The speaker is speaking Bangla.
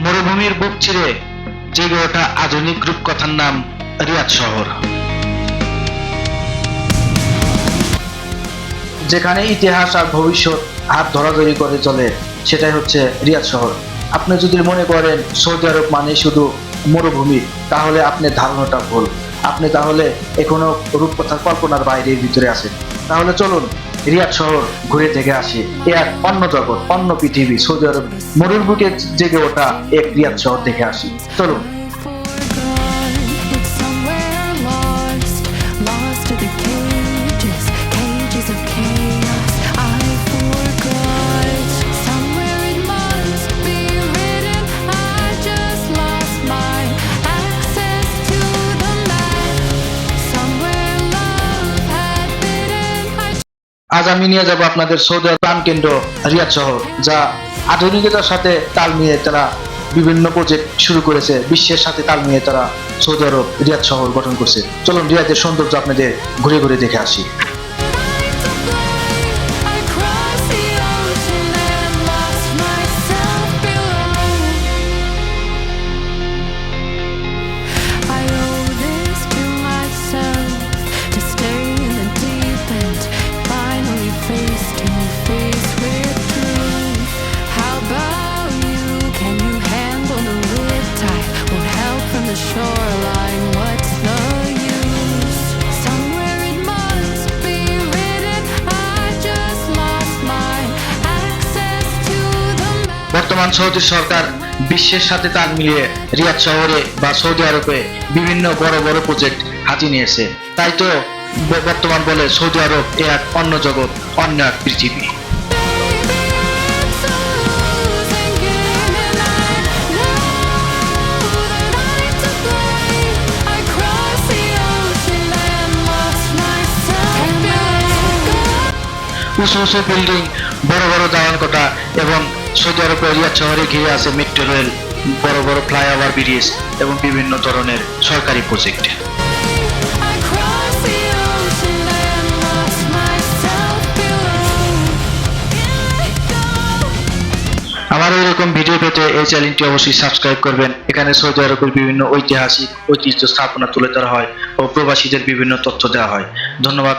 মরুভূমির বুক চিরে জেগে ওঠা আধুনিক রূপকথার নাম রিয়াদ শহর, যেখানে ইতিহাস আর ভবিষ্যৎ হাত ধরাধরি করে চলে, সেটাই হচ্ছে রিয়াদ শহর। আপনি যদি মনে করেন সৌদি আরব মানে শুধু মরুভূমি, তাহলে আপনার ধারণাটা ভুল। আপনি তাহলে এখনো রূপকথার কল্পনার বাইরের ভিতরে আছেন। তাহলে চলুন রিয়াদ শহর ঘুরে দেখে আসি। এক অন্য জগৎ, অন্য পৃথিবী, সৌদি আরব মরুর বুকে জেগে ওঠা এক রিয়াদ শহর দেখে আসি। চলুন। আজ আমি নিয়ে যাব আপনাদের সৌদি আরব প্রাণকেন্দ্র রিয়াদ শহর, যা আধুনিকতার সাথে তাল মিলিয়ে তারা বিভিন্ন প্রজেক্ট শুরু করেছে। বিশ্বের সাথে তাল মিলিয়ে তারা সৌদি আরব রিয়াদ শহর গঠন করছে। চলুন রিয়াদের সৌন্দর্য আপনাদের ঘুরে ঘুরে দেখে আসি। Shoreline, what's the use? Somewhere it must be written. I just lost my access to the map. বর্তমান সৌদি সরকার বিশ্বের সাথে তাল মিলিয়ে রিয়াদ শহরে বা সৌদি আরবে বিভিন্ন বড় বড় প্রজেক্ট হাতে নিয়েছে। তাই তো বর্তমান বলে সৌদি আরব এক অন্য জগৎ, অন্য এক পৃথিবী। উঁচু উঁচু বিল্ডিং, বড় বড় দালান কোঠা এবং সৌদি আরবের রিয়াদ শহরে ঘিরে আছে মেট্রো রেল, বড় বড় ফ্লাইওভার ব্রিজ এবং বিভিন্ন ধরনের সরকারি প্রজেক্ট। আমার এরকম ভিডিও পেতে এই চ্যানেলটি অবশ্যই সাবস্ক্রাইব করবেন। এখানে সৌদি আরবের বিভিন্ন ঐতিহাসিক ঐতিহ্য স্থাপনা তুলে ধরা হয় ও প্রবাসীদের বিভিন্ন তথ্য দেওয়া হয়। ধন্যবাদ।